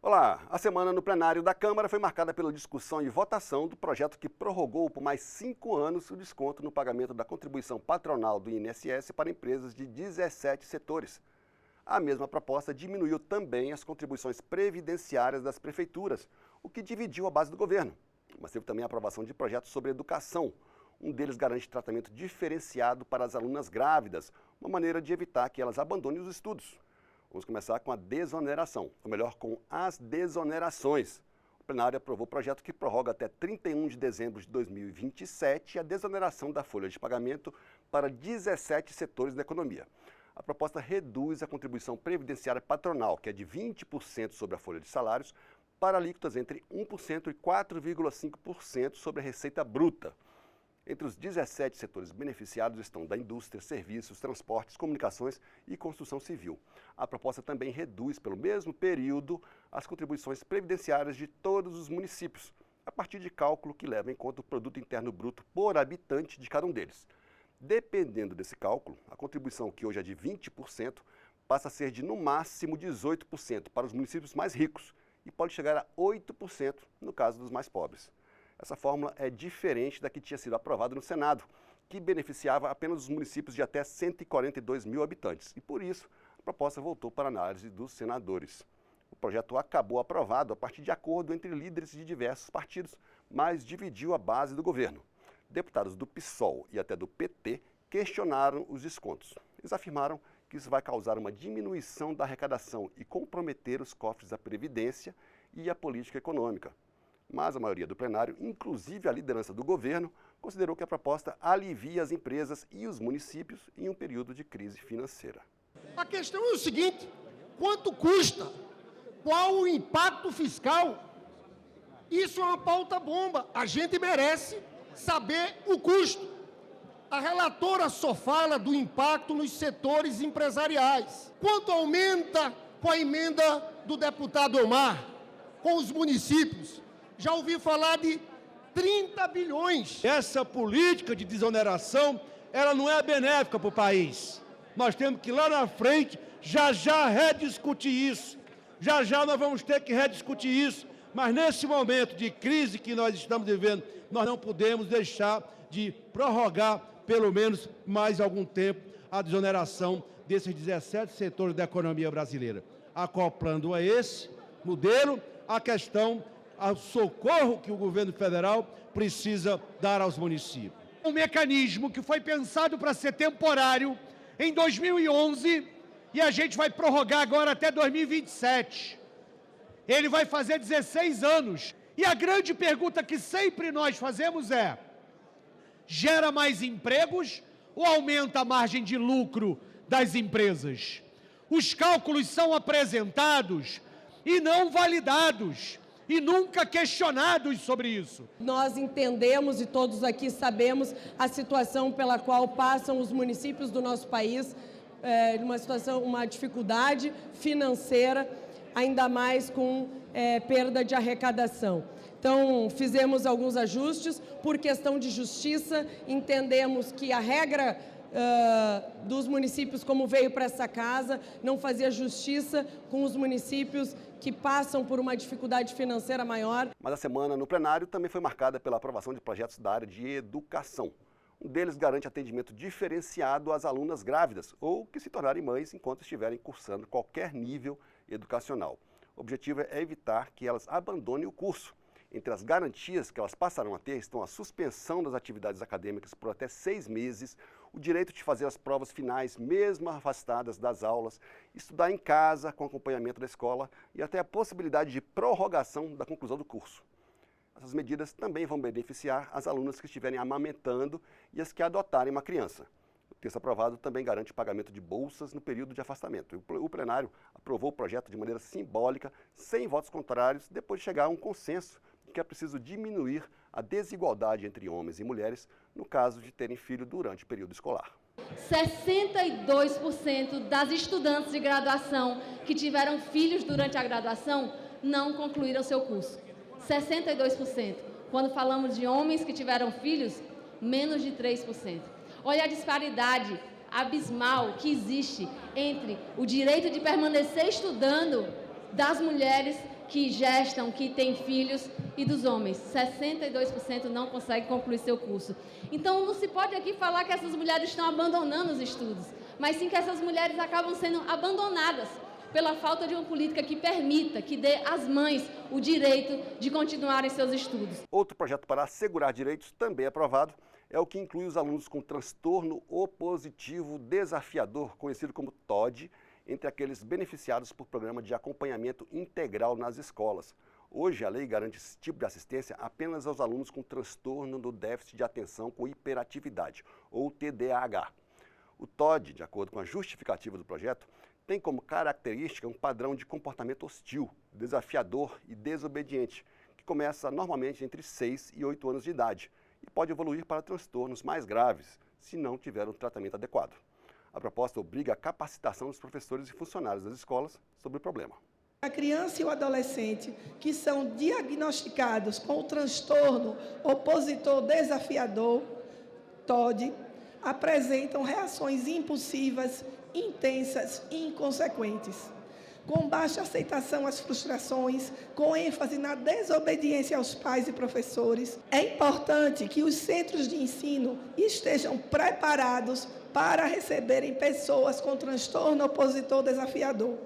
Olá, a semana no plenário da Câmara foi marcada pela discussão e votação do projeto que prorrogou por mais 5 anos o desconto no pagamento da contribuição patronal do INSS para empresas de 17 setores. A mesma proposta diminuiu também as contribuições previdenciárias das prefeituras, o que dividiu a base do governo. Mas teve também a aprovação de projetos sobre educação. Um deles garante tratamento diferenciado para as alunas grávidas, uma maneira de evitar que elas abandonem os estudos. Vamos começar com a desoneração, ou melhor, com as desonerações. O plenário aprovou o projeto que prorroga até 31 de dezembro de 2027 a desoneração da folha de pagamento para 17 setores da economia. A proposta reduz a contribuição previdenciária patronal, que é de 20% sobre a folha de salários, para alíquotas entre 1% e 4,5% sobre a receita bruta. Entre os 17 setores beneficiados estão da indústria, serviços, transportes, comunicações e construção civil. A proposta também reduz, pelo mesmo período, as contribuições previdenciárias de todos os municípios, a partir de cálculo que leva em conta o produto interno bruto por habitante de cada um deles. Dependendo desse cálculo, a contribuição, que hoje é de 20%, passa a ser de, no máximo, 18% para os municípios mais ricos e pode chegar a 8% no caso dos mais pobres. Essa fórmula é diferente da que tinha sido aprovada no Senado, que beneficiava apenas os municípios de até 142 mil habitantes. E, por isso, a proposta voltou para a análise dos senadores. O projeto acabou aprovado a partir de acordo entre líderes de diversos partidos, mas dividiu a base do governo. Deputados do PSOL e até do PT questionaram os descontos. Eles afirmaram que isso vai causar uma diminuição da arrecadação e comprometer os cofres da Previdência e a política econômica. Mas a maioria do plenário, inclusive a liderança do governo, considerou que a proposta alivia as empresas e os municípios em um período de crise financeira. A questão é o seguinte: quanto custa? Qual o impacto fiscal? Isso é uma pauta bomba. A gente merece saber o custo. A relatora só fala do impacto nos setores empresariais. Quanto aumenta com a emenda do deputado Omar, com os municípios? Já ouvi falar de 30 bilhões. Essa política de desoneração, ela não é benéfica para o país. Nós temos que, lá na frente, já rediscutir isso. Já nós vamos ter que rediscutir isso. Mas nesse momento de crise que nós estamos vivendo, nós não podemos deixar de prorrogar, pelo menos mais algum tempo, a desoneração desses 17 setores da economia brasileira. Acoplando a esse modelo a questão ao socorro que o governo federal precisa dar aos municípios. Um mecanismo que foi pensado para ser temporário em 2011 e a gente vai prorrogar agora até 2027. Ele vai fazer 16 anos. E a grande pergunta que sempre nós fazemos é: gera mais empregos ou aumenta a margem de lucro das empresas? Os cálculos são apresentados e não validados, e numa questionados sobre isso. Nós entendemos e todos aqui sabemos a situação pela qual passam os municípios do nosso país, uma dificuldade financeira, ainda mais com perda de arrecadação. Então, fizemos alguns ajustes por questão de justiça, entendemos que a regra dos municípios, como veio para essa casa, não fazia justiça com os municípios que passam por uma dificuldade financeira maior. Mas a semana no plenário também foi marcada pela aprovação de projetos da área de educação. Um deles garante atendimento diferenciado às alunas grávidas ou que se tornarem mães enquanto estiverem cursando qualquer nível educacional. O objetivo é evitar que elas abandonem o curso. Entre as garantias que elas passarão a ter estão a suspensão das atividades acadêmicas por até 6 meses, o direito de fazer as provas finais, mesmo afastadas das aulas, estudar em casa com acompanhamento da escola e até a possibilidade de prorrogação da conclusão do curso. Essas medidas também vão beneficiar as alunas que estiverem amamentando e as que adotarem uma criança. O texto aprovado também garante o pagamento de bolsas no período de afastamento. O plenário aprovou o projeto de maneira simbólica, sem votos contrários, depois de chegar a um consenso de que é preciso diminuir a desigualdade entre homens e mulheres no caso de terem filho durante o período escolar. 62% das estudantes de graduação que tiveram filhos durante a graduação não concluíram seu curso. 62%. Quando falamos de homens que tiveram filhos, menos de 3%. Olha a disparidade abismal que existe entre o direito de permanecer estudando das mulheres que gestam, que têm filhos, e dos homens. 62% não conseguem concluir seu curso. Então, não se pode aqui falar que essas mulheres estão abandonando os estudos, mas sim que essas mulheres acabam sendo abandonadas pela falta de uma política que permita, que dê às mães o direito de continuarem seus estudos. Outro projeto para assegurar direitos, também aprovado, é o que inclui os alunos com transtorno opositivo desafiador, conhecido como TOD, entre aqueles beneficiados por programa de acompanhamento integral nas escolas. Hoje, a lei garante esse tipo de assistência apenas aos alunos com transtorno do déficit de atenção com hiperatividade, ou TDAH. O TOD, de acordo com a justificativa do projeto, tem como característica um padrão de comportamento hostil, desafiador e desobediente, que começa normalmente entre 6 e 8 anos de idade e pode evoluir para transtornos mais graves, se não tiver um tratamento adequado. A proposta obriga a capacitação dos professores e funcionários das escolas sobre o problema. A criança e o adolescente que são diagnosticados com o transtorno opositor desafiador, TOD, apresentam reações impulsivas, intensas e inconsequentes, com baixa aceitação às frustrações, com ênfase na desobediência aos pais e professores. É importante que os centros de ensino estejam preparados para receberem pessoas com transtorno opositor desafiador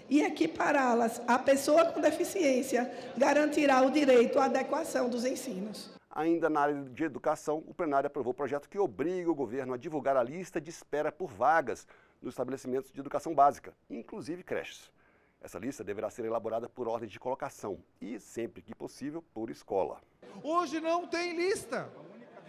e equipará-las à pessoa com deficiência garantirá o direito à adequação dos ensinos. Ainda na área de educação, o plenário aprovou o projeto que obriga o governo a divulgar a lista de espera por vagas nos estabelecimentos de educação básica, inclusive creches. Essa lista deverá ser elaborada por ordem de colocação e, sempre que possível, por escola. Hoje não tem lista.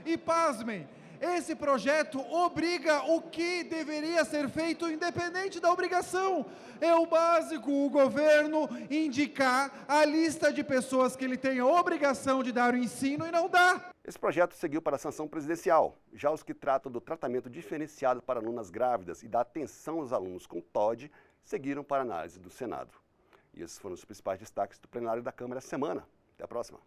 E pasmem, esse projeto obriga o que deveria ser feito independente da obrigação. É o básico, o governo indicar a lista de pessoas que ele tem a obrigação de dar o ensino e não dá. Esse projeto seguiu para a sanção presidencial. Já os que tratam do tratamento diferenciado para alunas grávidas e da atenção aos alunos com TOD seguiram para a análise do Senado. E esses foram os principais destaques do plenário da Câmara essa semana. Até a próxima.